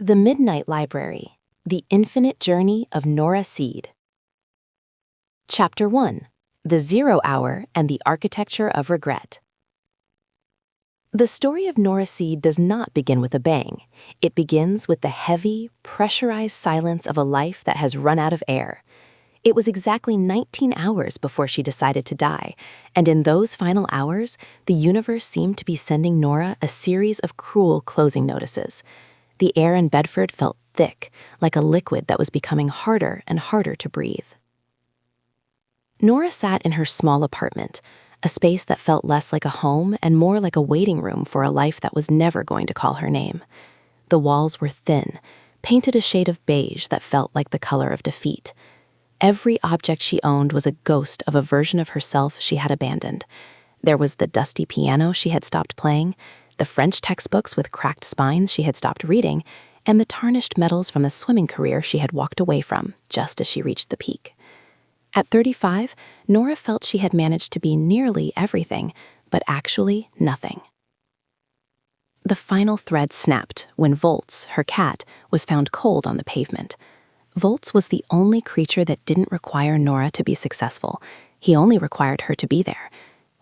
The Midnight Library, The Infinite Journey of Nora Seed. Chapter 1. The 0 Hour and the Architecture of Regret. The story of Nora Seed does not begin with a bang. It begins with the heavy, pressurized silence of a life that has run out of air. It was exactly 19 hours before she decided to die, and in those final hours, the universe seemed to be sending Nora a series of cruel closing notices. The air in Bedford felt thick, like a liquid that was becoming harder and harder to breathe. Nora sat in her small apartment, a space that felt less like a home and more like a waiting room for a life that was never going to call her name. The walls were thin, painted a shade of beige that felt like the color of defeat. Every object she owned was a ghost of a version of herself she had abandoned. There was the dusty piano she had stopped playing, the French textbooks with cracked spines she had stopped reading, and the tarnished medals from the swimming career she had walked away from just as she reached the peak. At 35, Nora felt she had managed to be nearly everything, but actually nothing. The final thread snapped when Volts, her cat, was found cold on the pavement. Volts was the only creature that didn't require Nora to be successful. He only required her to be there.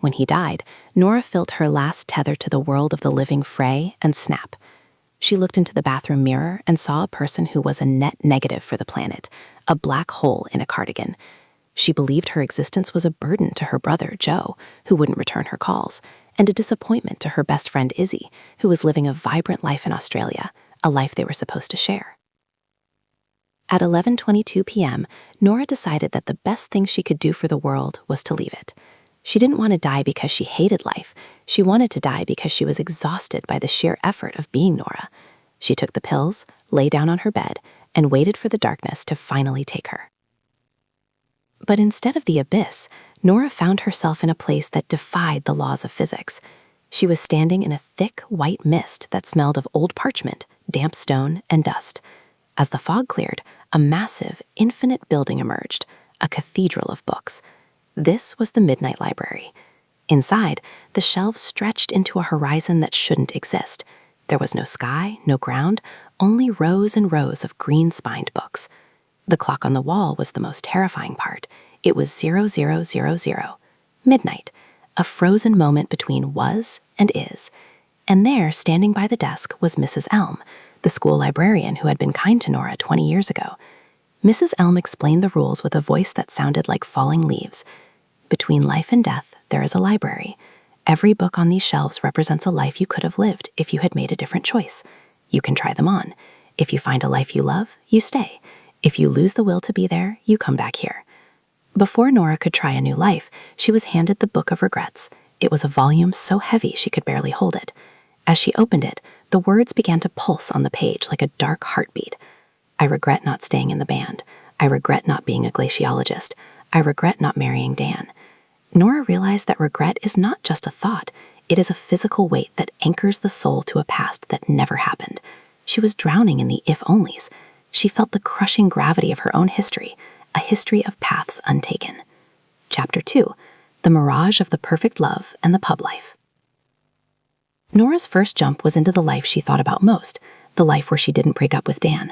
When he died, Nora felt her last tether to the world of the living fray and snap. She looked into the bathroom mirror and saw a person who was a net negative for the planet, a black hole in a cardigan. She believed her existence was a burden to her brother, Joe, who wouldn't return her calls, and a disappointment to her best friend, Izzy, who was living a vibrant life in Australia, a life they were supposed to share. At 11:22 p.m., Nora decided that the best thing she could do for the world was to leave it. She didn't want to die because she hated life. She wanted to die because she was exhausted by the sheer effort of being Nora. She took the pills, lay down on her bed, and waited for the darkness to finally take her. But instead of the abyss, Nora found herself in a place that defied the laws of physics. She was standing in a thick, white mist that smelled of old parchment, damp stone, and dust. As the fog cleared, a massive, infinite building emerged, a cathedral of books. This was the Midnight Library. Inside, the shelves stretched into a horizon that shouldn't exist. There was no sky, no ground, only rows and rows of green-spined books. The clock on the wall was the most terrifying part. It was 0000, midnight, a frozen moment between was and is. And there, standing by the desk, was Mrs. Elm, the school librarian who had been kind to Nora 20 years ago. Mrs. Elm explained the rules with a voice that sounded like falling leaves. Between life and death, there is a library. Every book on these shelves represents a life you could have lived if you had made a different choice. You can try them on. If you find a life you love, you stay. If you lose the will to be there, you come back here. Before Nora could try a new life, she was handed the Book of Regrets. It was a volume so heavy she could barely hold it. As she opened it, the words began to pulse on the page like a dark heartbeat. I regret not staying in the band. I regret not being a glaciologist. I regret not marrying Dan. Nora realized that regret is not just a thought. It is a physical weight that anchors the soul to a past that never happened. She was drowning in the if-onlys. She felt the crushing gravity of her own history, a history of paths untaken. Chapter 2. The Mirage of the Perfect Love and the Pub Life. Nora's first jump was into the life she thought about most, the life where she didn't break up with Dan.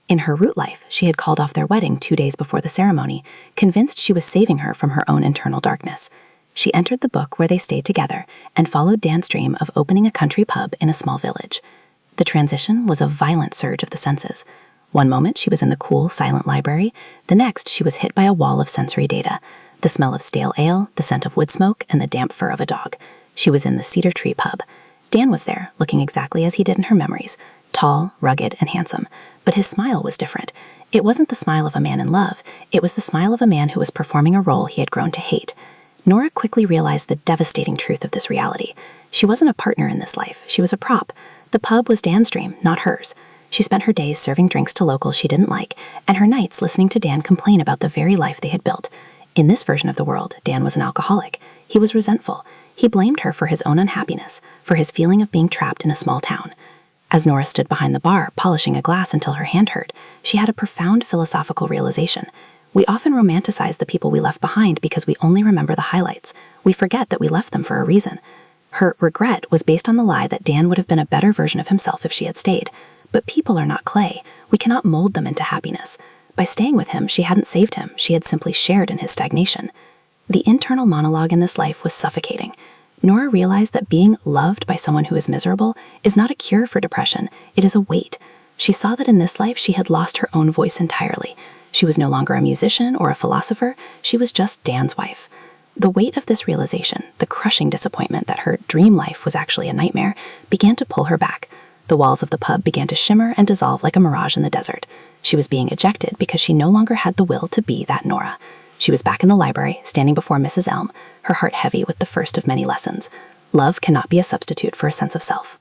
In her root life, she had called off their wedding 2 days before the ceremony, convinced she was saving her from her own internal darkness. She entered the book where they stayed together and followed Dan's dream of opening a country pub in a small village. The transition was a violent surge of the senses. One moment she was in the cool, silent library, the next she was hit by a wall of sensory data. The smell of stale ale, the scent of wood smoke, and the damp fur of a dog. She was in the Cedar Tree pub. Dan was there, looking exactly as he did in her memories, tall, rugged, and handsome, but his smile was different. It wasn't the smile of a man in love, it was the smile of a man who was performing a role he had grown to hate. Nora quickly realized the devastating truth of this reality. She wasn't a partner in this life, she was a prop. The pub was Dan's dream, not hers. She spent her days serving drinks to locals she didn't like, and her nights listening to Dan complain about the very life they had built. In this version of the world, Dan was an alcoholic. He was resentful. He blamed her for his own unhappiness, for his feeling of being trapped in a small town. As Nora stood behind the bar, polishing a glass until her hand hurt, she had a profound philosophical realization. We often romanticize the people we left behind because we only remember the highlights. We forget that we left them for a reason. Her regret was based on the lie that Dan would have been a better version of himself if she had stayed. But people are not clay. We cannot mold them into happiness. By staying with him, she hadn't saved him. She had simply shared in his stagnation. The internal monologue in this life was suffocating. Nora realized that being loved by someone who is miserable is not a cure for depression. It is a weight. She saw that in this life she had lost her own voice entirely. She was no longer a musician or a philosopher. She was just Dan's wife. The weight of this realization, the crushing disappointment that her dream life was actually a nightmare, began to pull her back. The walls of the pub began to shimmer and dissolve like a mirage in the desert. She was being ejected because she no longer had the will to be that Nora. She was back in the library, standing before Mrs. Elm, her heart heavy with the first of many lessons. Love cannot be a substitute for a sense of self.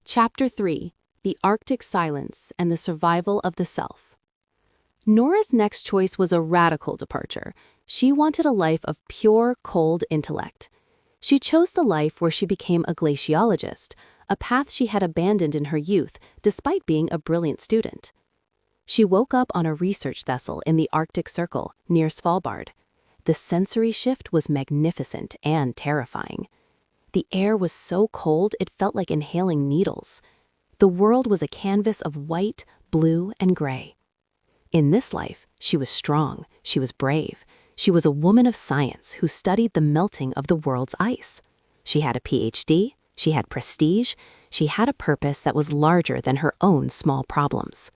Chapter 3: The Arctic Silence and the Survival of the Self. Nora's next choice was a radical departure. She wanted a life of pure, cold intellect. She chose the life where she became a glaciologist, a path she had abandoned in her youth despite being a brilliant student. She woke up on a research vessel in the Arctic Circle near Svalbard. The sensory shift was magnificent and terrifying. The air was so cold it felt like inhaling needles. The world was a canvas of white, blue, and gray. In this life, she was strong, she was brave. She was a woman of science who studied the melting of the world's ice. She had a PhD, she had prestige, she had a purpose that was larger than her own small problems.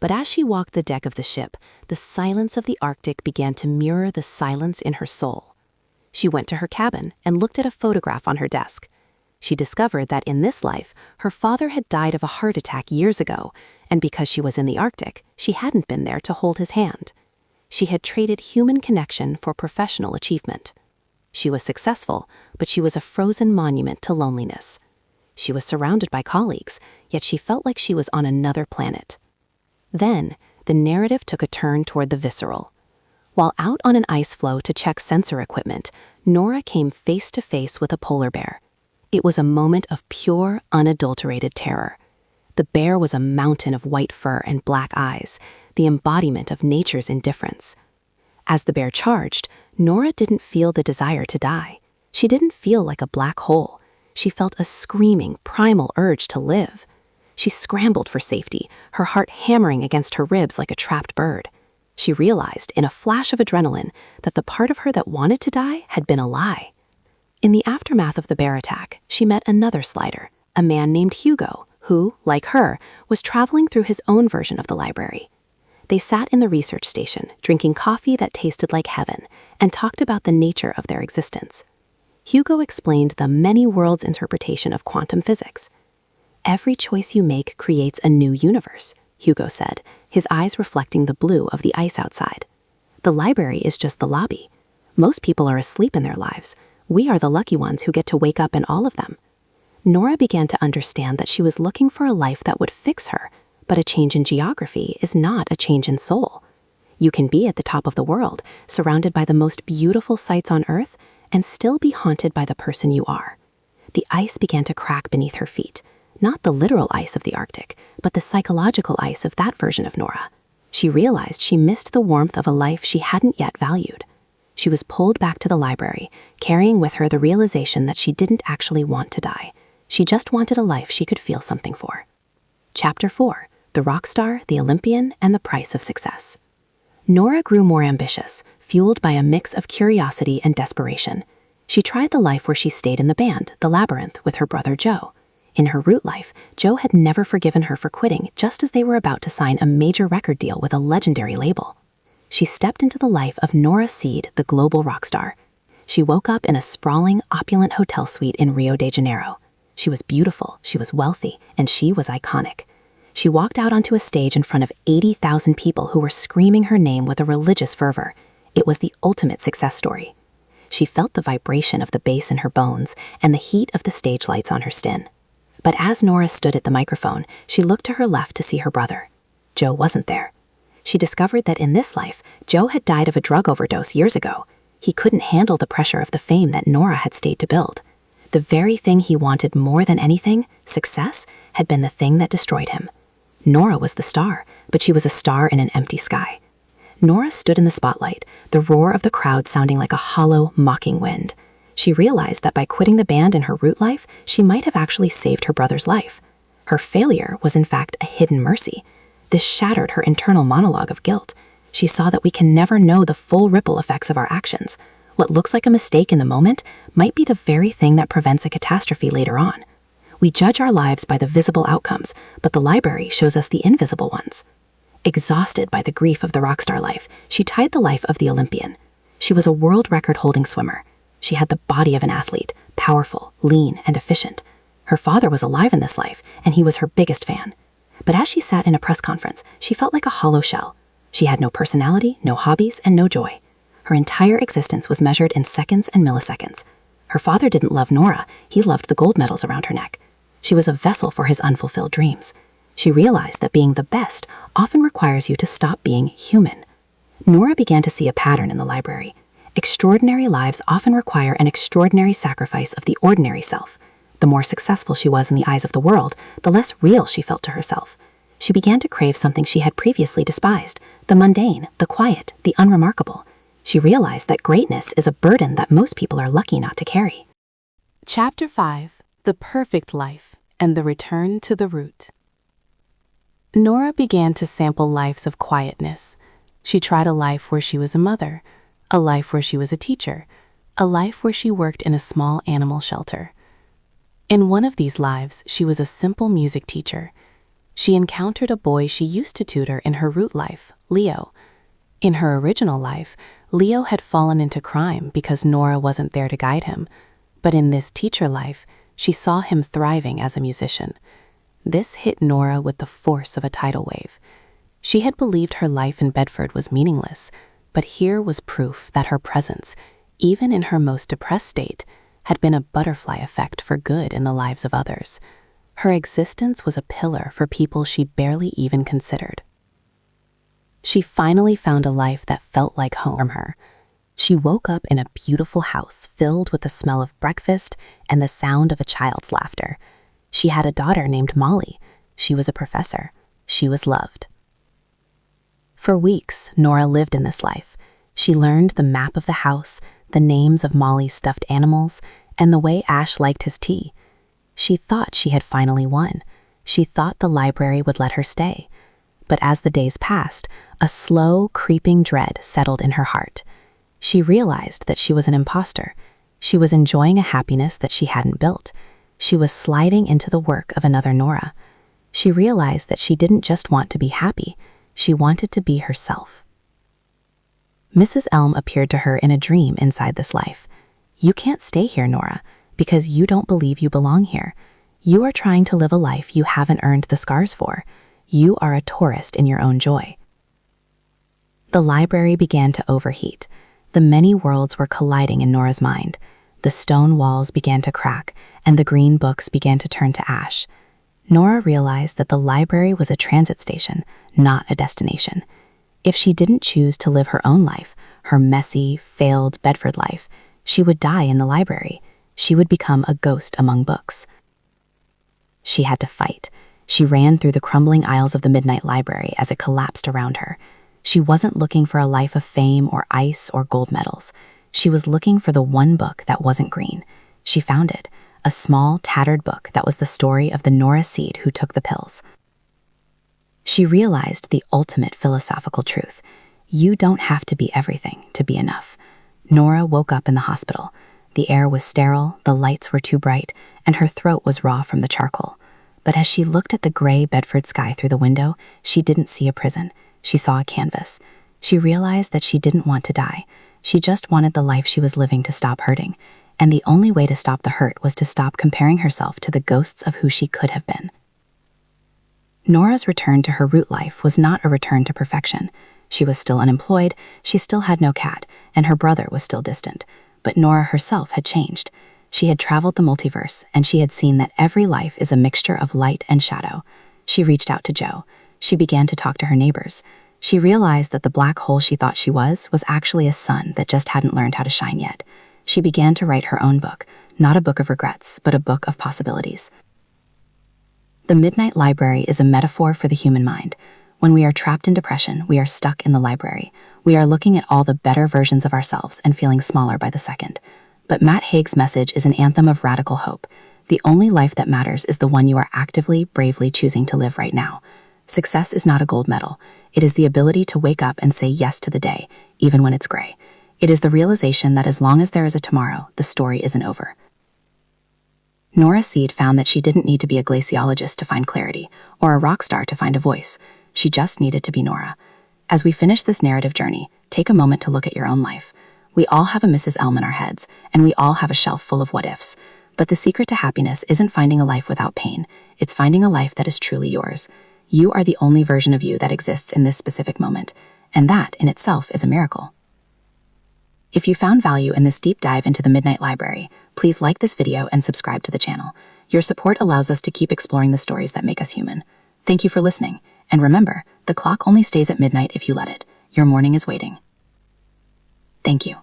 But as she walked the deck of the ship, the silence of the Arctic began to mirror the silence in her soul. She went to her cabin and looked at a photograph on her desk. She discovered that in this life, her father had died of a heart attack years ago, and because she was in the Arctic, she hadn't been there to hold his hand. She had traded human connection for professional achievement. She was successful, but she was a frozen monument to loneliness. She was surrounded by colleagues, yet she felt like she was on another planet. Then, the narrative took a turn toward the visceral. While out on an ice floe to check sensor equipment, Nora came face to face with a polar bear. It was a moment of pure, unadulterated terror. The bear was a mountain of white fur and black eyes, the embodiment of nature's indifference. As the bear charged, Nora didn't feel the desire to die. She didn't feel like a black hole. She felt a screaming, primal urge to live. She scrambled for safety, her heart hammering against her ribs like a trapped bird. She realized, in a flash of adrenaline, that the part of her that wanted to die had been a lie. In the aftermath of the bear attack, she met another slider, a man named Hugo, who, like her, was traveling through his own version of the library. They sat in the research station, drinking coffee that tasted like heaven, and talked about the nature of their existence. Hugo explained the many worlds interpretation of quantum physics. "Every choice you make creates a new universe," Hugo said, his eyes reflecting the blue of the ice outside. "The library is just the lobby. Most people are asleep in their lives. We are the lucky ones who get to wake up in all of them." Nora began to understand that she was looking for a life that would fix her, but a change in geography is not a change in soul. You can be at the top of the world, surrounded by the most beautiful sights on Earth, and still be haunted by the person you are. The ice began to crack beneath her feet, not the literal ice of the Arctic, but the psychological ice of that version of Nora. She realized she missed the warmth of a life she hadn't yet valued. She was pulled back to the library, carrying with her the realization that she didn't actually want to die. She just wanted a life she could feel something for. Chapter 4: The Rock Star, the Olympian, and the Price of Success. Nora grew more ambitious, fueled by a mix of curiosity and desperation. She tried the life where she stayed in the band, the Labyrinth, with her brother Joe. In her root life, Joe had never forgiven her for quitting just as they were about to sign a major record deal with a legendary label. She stepped into the life of Nora Seed, the global rock star. She woke up in a sprawling, opulent hotel suite in Rio de Janeiro. She was beautiful, she was wealthy, and she was iconic. She walked out onto a stage in front of 80,000 people who were screaming her name with a religious fervor. It was the ultimate success story. She felt the vibration of the bass in her bones and the heat of the stage lights on her skin. But as Nora stood at the microphone, she looked to her left to see her brother. Joe wasn't there. She discovered that in this life, Joe had died of a drug overdose years ago. He couldn't handle the pressure of the fame that Nora had stayed to build. The very thing he wanted more than anything, success, had been the thing that destroyed him. Nora was the star, but she was a star in an empty sky. Nora stood in the spotlight, the roar of the crowd sounding like a hollow, mocking wind. She realized that by quitting the band in her root life, she might have actually saved her brother's life. Her failure was in fact a hidden mercy. This shattered her internal monologue of guilt. She saw that we can never know the full ripple effects of our actions. What looks like a mistake in the moment might be the very thing that prevents a catastrophe later on. We judge our lives by the visible outcomes, but the library shows us the invisible ones. Exhausted by the grief of the rock star life, she tied the life of the Olympian. She was a world record-holding swimmer. She had the body of an athlete, powerful, lean, and efficient. Her father was alive in this life, and he was her biggest fan. But as she sat in a press conference, she felt like a hollow shell. She had no personality, no hobbies, and no joy. Her entire existence was measured in seconds and milliseconds. Her father didn't love Nora, he loved the gold medals around her neck. She was a vessel for his unfulfilled dreams. She realized that being the best often requires you to stop being human. Nora began to see a pattern in the library. Extraordinary lives often require an extraordinary sacrifice of the ordinary self. The more successful she was in the eyes of the world, the less real she felt to herself. She began to crave something she had previously despised, the mundane, the quiet, the unremarkable. She realized that greatness is a burden that most people are lucky not to carry. Chapter 5: The Perfect Life and the Return to the Root. Nora began to sample lives of quietness. She tried a life where she was a mother, a life where she was a teacher, a life where she worked in a small animal shelter. In one of these lives, she was a simple music teacher. She encountered a boy she used to tutor in her root life, Leo. In her original life, Leo had fallen into crime because Nora wasn't there to guide him. But in this teacher life, she saw him thriving as a musician. This hit Nora with the force of a tidal wave. She had believed her life in Bedford was meaningless, but here was proof that her presence, even in her most depressed state, had been a butterfly effect for good in the lives of others. Her existence was a pillar for people she barely even considered. She finally found a life that felt like home for her. She woke up in a beautiful house filled with the smell of breakfast and the sound of a child's laughter. She had a daughter named Molly. She was a professor. She was loved. For weeks, Nora lived in this life. She learned the map of the house, the names of Molly's stuffed animals, and the way Ash liked his tea. She thought she had finally won. She thought the library would let her stay. But as the days passed, a slow, creeping dread settled in her heart. She realized that she was an imposter. She was enjoying a happiness that she hadn't built. She was sliding into the work of another Nora. She realized that she didn't just want to be happy, she wanted to be herself. Mrs. Elm appeared to her in a dream inside this life. "You can't stay here, Nora, because you don't believe you belong here. You are trying to live a life you haven't earned the scars for. You are a tourist in your own joy." The library began to overheat. The many worlds were colliding in Nora's mind. The stone walls began to crack, and the green books began to turn to ash. Nora realized that the library was a transit station, not a destination. If she didn't choose to live her own life, her messy, failed Bedford life, she would die in the library. She would become a ghost among books. She had to fight. She ran through the crumbling aisles of the Midnight Library as it collapsed around her. She wasn't looking for a life of fame or ice or gold medals. She was looking for the one book that wasn't green. She found it, a small, tattered book that was the story of the Nora Seed who took the pills. She realized the ultimate philosophical truth. You don't have to be everything to be enough. Nora woke up in the hospital. The air was sterile, the lights were too bright, and her throat was raw from the charcoal. But as she looked at the gray Bedford sky through the window, she didn't see a prison. She saw a canvas. She realized that she didn't want to die. She just wanted the life she was living to stop hurting. And the only way to stop the hurt was to stop comparing herself to the ghosts of who she could have been. Nora's return to her root life was not a return to perfection. She was still unemployed, she still had no cat, and her brother was still distant. But Nora herself had changed. She had traveled the multiverse, and she had seen that every life is a mixture of light and shadow. She reached out to Joe. She began to talk to her neighbors. She realized that the black hole she thought she was actually a sun that just hadn't learned how to shine yet. She began to write her own book, not a book of regrets, but a book of possibilities. The Midnight Library is a metaphor for the human mind. When we are trapped in depression, we are stuck in the library. We are looking at all the better versions of ourselves and feeling smaller by the second. But Matt Haig's message is an anthem of radical hope. The only life that matters is the one you are actively, bravely choosing to live right now. Success is not a gold medal. It is the ability to wake up and say yes to the day, even when it's gray. It is the realization that as long as there is a tomorrow, the story isn't over. Nora Seed found that she didn't need to be a glaciologist to find clarity, or a rock star to find a voice. She just needed to be Nora. As we finish this narrative journey, take a moment to look at your own life. We all have a Mrs. Elm in our heads, and we all have a shelf full of what-ifs. But the secret to happiness isn't finding a life without pain. It's finding a life that is truly yours. You are the only version of you that exists in this specific moment, and that in itself is a miracle. If you found value in this deep dive into the Midnight Library, please like this video and subscribe to the channel. Your support allows us to keep exploring the stories that make us human. Thank you for listening, and remember, the clock only stays at midnight if you let it. Your morning is waiting. Thank you.